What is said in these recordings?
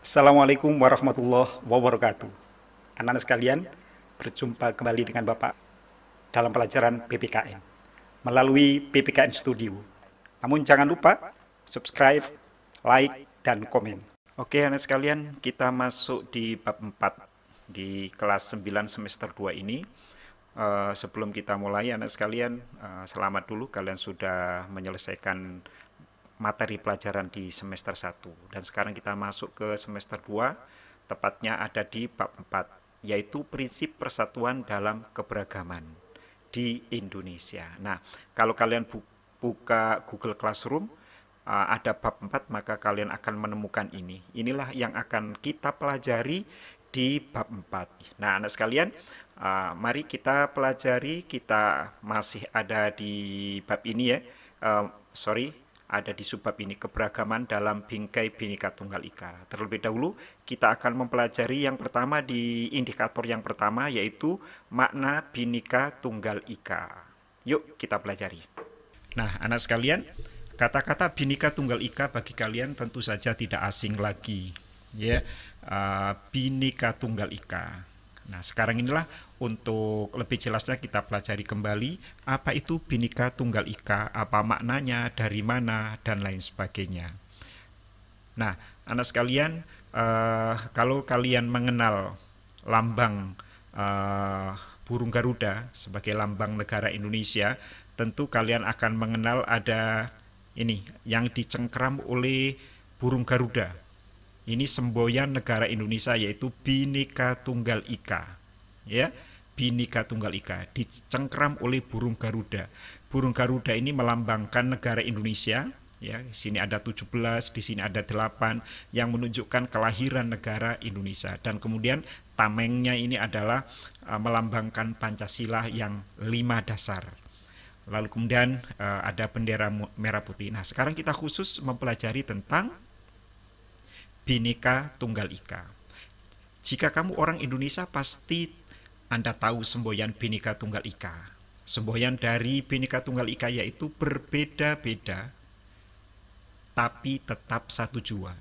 Assalamualaikum warahmatullahi wabarakatuh. Anak-anak sekalian, berjumpa kembali dengan Bapak dalam pelajaran PPKN melalui PPKN Studio. Namun jangan lupa subscribe, like, dan komen. Oke, anak sekalian, kita masuk di bab 4 di kelas 9 semester 2 ini. Sebelum kita mulai, anak sekalian, selamat dulu kalian sudah menyelesaikan materi pelajaran di semester 1. Dan sekarang kita masuk ke semester 2, tepatnya ada di bab 4, yaitu prinsip persatuan dalam keberagaman di Indonesia. Nah, kalau kalian buka Google Classroom, ada bab 4, maka kalian akan menemukan ini. Inilah yang akan kita pelajari di bab 4. Nah, anak sekalian, mari kita pelajari. Kita masih ada di bab ini ya. Ada di subbab ini, keberagaman dalam bingkai Bhinneka Tunggal Ika. Terlebih dahulu kita akan mempelajari yang pertama di indikator yang pertama, yaitu makna Bhinneka Tunggal Ika. Yuk kita pelajari. Nah, anak sekalian, kata-kata Bhinneka Tunggal Ika bagi kalian tentu saja tidak asing lagi, ya. Bhinneka Tunggal Ika. Nah, sekarang inilah untuk lebih jelasnya kita pelajari kembali apa itu Bhinneka Tunggal Ika, apa maknanya, dari mana, dan lain sebagainya. Nah, anak sekalian, kalau kalian mengenal lambang burung Garuda sebagai lambang negara Indonesia, tentu kalian akan mengenal ada ini yang dicengkram oleh burung Garuda. Ini semboyan negara Indonesia, yaitu Bhinneka Tunggal Ika. Ya, Bhinneka Tunggal Ika dicengkram oleh burung Garuda. Burung Garuda ini melambangkan negara Indonesia. Ya, di sini ada 17, di sini ada 8 yang menunjukkan kelahiran negara Indonesia. Dan kemudian tamengnya ini adalah melambangkan Pancasila yang 5 dasar. Lalu kemudian ada bendera merah putih. Nah, sekarang kita khusus mempelajari tentang Bhinneka Tunggal Ika. Jika kamu orang Indonesia, pasti Anda tahu semboyan Bhinneka Tunggal Ika. Semboyan dari Bhinneka Tunggal Ika yaitu berbeda-beda, tapi tetap satu jua.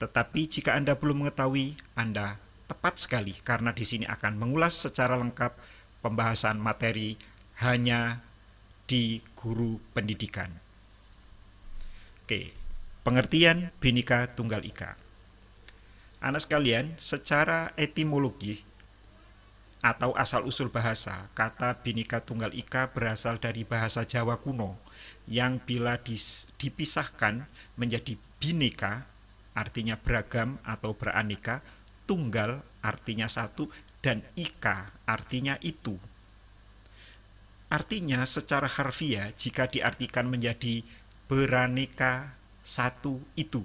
Tetapi jika Anda belum mengetahui, Anda tepat sekali, karena di sini akan mengulas secara lengkap pembahasan materi hanya di guru pendidikan. Oke. Pengertian Bhinneka Tunggal Ika. Anak sekalian, secara etimologi atau asal-usul bahasa, kata Bhinneka Tunggal Ika berasal dari bahasa Jawa kuno yang bila dipisahkan menjadi bhinneka, artinya beragam atau beraneka, tunggal artinya satu, dan ika artinya itu. Artinya secara harfiah jika diartikan menjadi beraneka satu itu.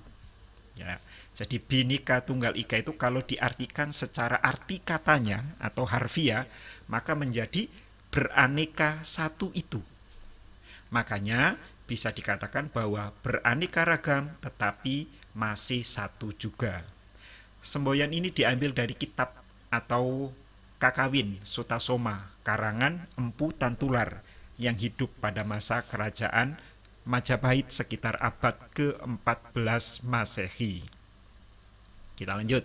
Ya, jadi Bhinneka Tunggal Ika itu kalau diartikan secara arti katanya atau harfiah, maka menjadi beraneka satu itu. Makanya bisa dikatakan bahwa beraneka ragam tetapi masih satu juga. Semboyan ini diambil dari kitab atau Kakawin Sutasoma karangan Empu Tantular yang hidup pada masa kerajaan Majapahit sekitar abad ke-14 Masehi. Kita lanjut.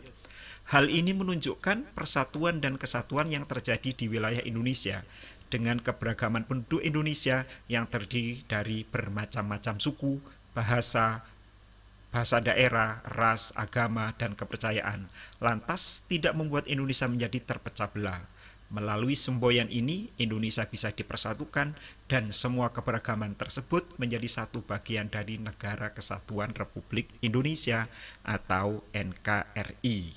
Hal ini menunjukkan persatuan dan kesatuan yang terjadi di wilayah Indonesia dengan keberagaman penduduk Indonesia yang terdiri dari bermacam-macam suku, bahasa daerah, ras, agama, dan kepercayaan. Lantas tidak membuat Indonesia menjadi terpecah belah. Melalui semboyan ini, Indonesia bisa dipersatukan dan semua keberagaman tersebut menjadi satu bagian dari Negara Kesatuan Republik Indonesia atau NKRI.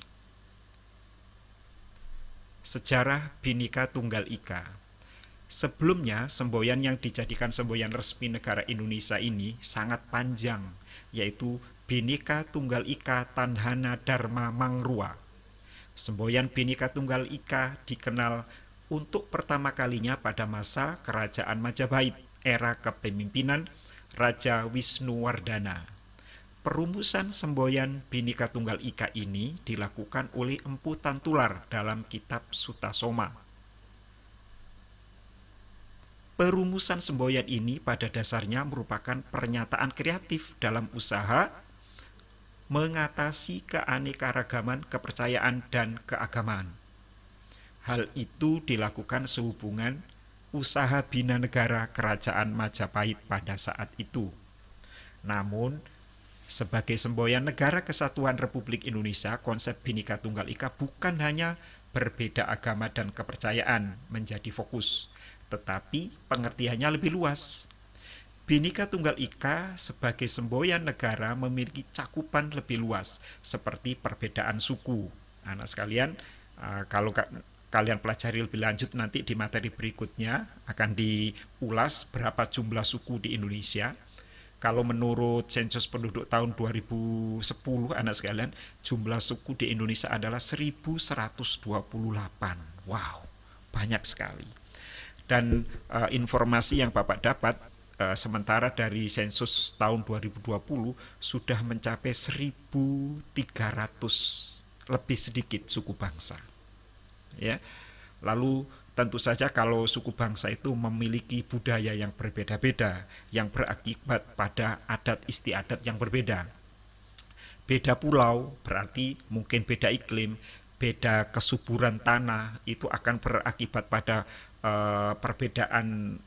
Sejarah Bhinneka Tunggal Ika. Sebelumnya, semboyan yang dijadikan semboyan resmi negara Indonesia ini sangat panjang, yaitu Bhinneka Tunggal Ika Tanhana Dharma Mangrua. Semboyan Bhinneka Tunggal Ika dikenal untuk pertama kalinya pada masa Kerajaan Majapahit, era kepemimpinan Raja Wisnuwardana. Perumusan semboyan Bhinneka Tunggal Ika ini dilakukan oleh Empu Tantular dalam kitab Sutasoma. Perumusan semboyan ini pada dasarnya merupakan pernyataan kreatif dalam usaha mengatasi keanekaragaman kepercayaan dan keagamaan. Hal itu dilakukan sehubungan usaha bina negara Kerajaan Majapahit pada saat itu. Namun, sebagai semboyan Negara Kesatuan Republik Indonesia, konsep Bhinneka Tunggal Ika bukan hanya berbeda agama dan kepercayaan menjadi fokus, tetapi pengertiannya lebih luas. Bhinneka Tunggal Ika sebagai semboyan negara memiliki cakupan lebih luas, seperti perbedaan suku. Anak sekalian, kalau kalian pelajari lebih lanjut nanti di materi berikutnya akan diulas berapa jumlah suku di Indonesia. Kalau menurut sensus penduduk tahun 2010, anak sekalian, jumlah suku di Indonesia adalah 1128. Wow, banyak sekali. Dan informasi yang Bapak dapat sementara dari sensus tahun 2020 sudah mencapai 1.300 lebih sedikit suku bangsa. Ya, lalu tentu saja kalau suku bangsa itu memiliki budaya yang berbeda-beda, yang berakibat pada adat istiadat yang berbeda. Beda pulau berarti mungkin beda iklim, beda kesuburan tanah, itu akan berakibat pada perbedaan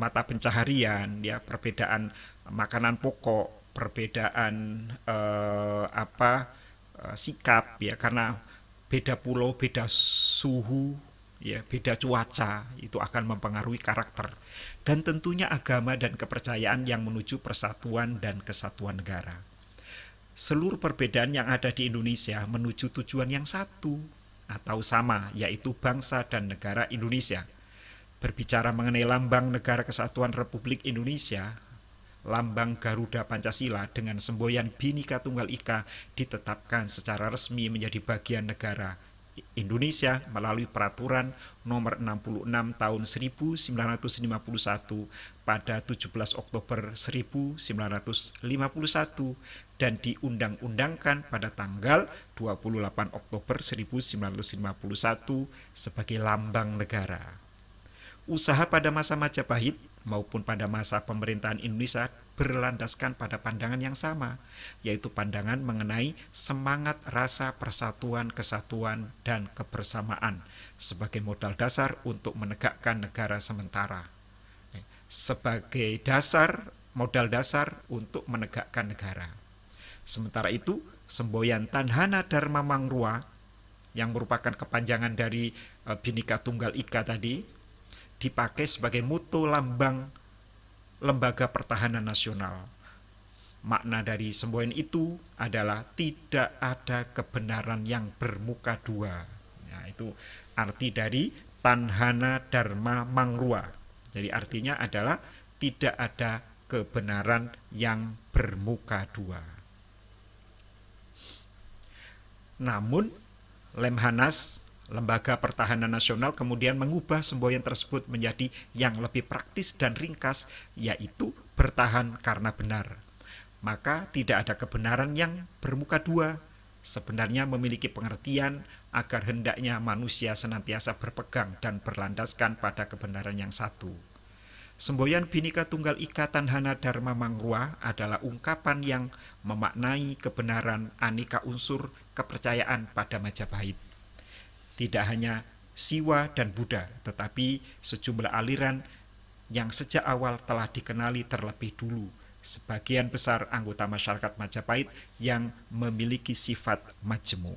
mata pencaharian, ya, perbedaan makanan pokok, perbedaan sikap, ya, karena beda pulau, beda suhu, ya, beda cuaca, itu akan mempengaruhi karakter. Dan tentunya agama dan kepercayaan yang menuju persatuan dan kesatuan negara. Seluruh perbedaan yang ada di Indonesia menuju tujuan yang satu atau sama, yaitu bangsa dan negara Indonesia. Berbicara mengenai lambang Negara Kesatuan Republik Indonesia, lambang Garuda Pancasila dengan semboyan Bhinneka Tunggal Ika ditetapkan secara resmi menjadi bagian negara Indonesia melalui Peraturan Nomor 66 Tahun 1951 pada 17 Oktober 1951 dan diundang-undangkan pada tanggal 28 Oktober 1951 sebagai lambang negara. Usaha pada masa Majapahit maupun pada masa pemerintahan Indonesia berlandaskan pada pandangan yang sama, yaitu pandangan mengenai semangat rasa persatuan, kesatuan, dan kebersamaan sebagai modal dasar untuk menegakkan negara sementara. Sebagai modal dasar untuk menegakkan negara. Sementara itu, semboyan Tanhana Dharma Mangrua yang merupakan kepanjangan dari Bhinneka Tunggal Ika tadi dipakai sebagai mutu lambang Lembaga Pertahanan Nasional. Makna dari semboyan itu adalah tidak ada kebenaran yang bermuka dua. Nah, itu arti dari Tanhana Dharma Mangrua. Jadi artinya adalah tidak ada kebenaran yang bermuka dua. Namun Lemhanas, Lembaga Pertahanan Nasional, kemudian mengubah semboyan tersebut menjadi yang lebih praktis dan ringkas, yaitu bertahan karena benar. Maka tidak ada kebenaran yang bermuka dua. Sebenarnya memiliki pengertian agar hendaknya manusia senantiasa berpegang dan berlandaskan pada kebenaran yang satu. Semboyan Bhinneka Tunggal Ika Tanhana Dharma Mangrua adalah ungkapan yang memaknai kebenaran aneka unsur kepercayaan pada Majapahit. Tidak hanya Siwa dan Buddha, tetapi sejumlah aliran yang sejak awal telah dikenali terlebih dulu. Sebagian besar anggota masyarakat Majapahit yang memiliki sifat majemuk.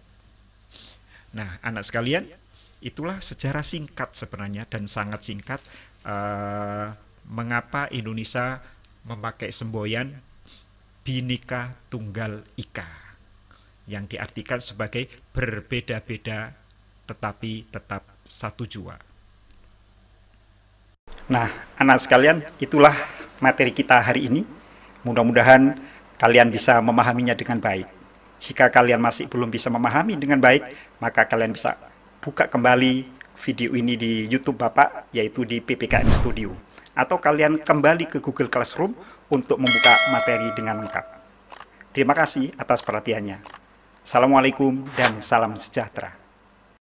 Nah, anak sekalian, itulah sejarah singkat sebenarnya dan sangat singkat mengapa Indonesia memakai semboyan Bhinneka Tunggal Ika yang diartikan sebagai berbeda-beda tetapi tetap satu jua. Nah, anak sekalian, itulah materi kita hari ini. Mudah-mudahan kalian bisa memahaminya dengan baik. Jika kalian masih belum bisa memahami dengan baik, maka kalian bisa buka kembali video ini di YouTube Bapak, yaitu di PPKN Studio. Atau kalian kembali ke Google Classroom untuk membuka materi dengan lengkap. Terima kasih atas perhatiannya. Assalamualaikum dan salam sejahtera.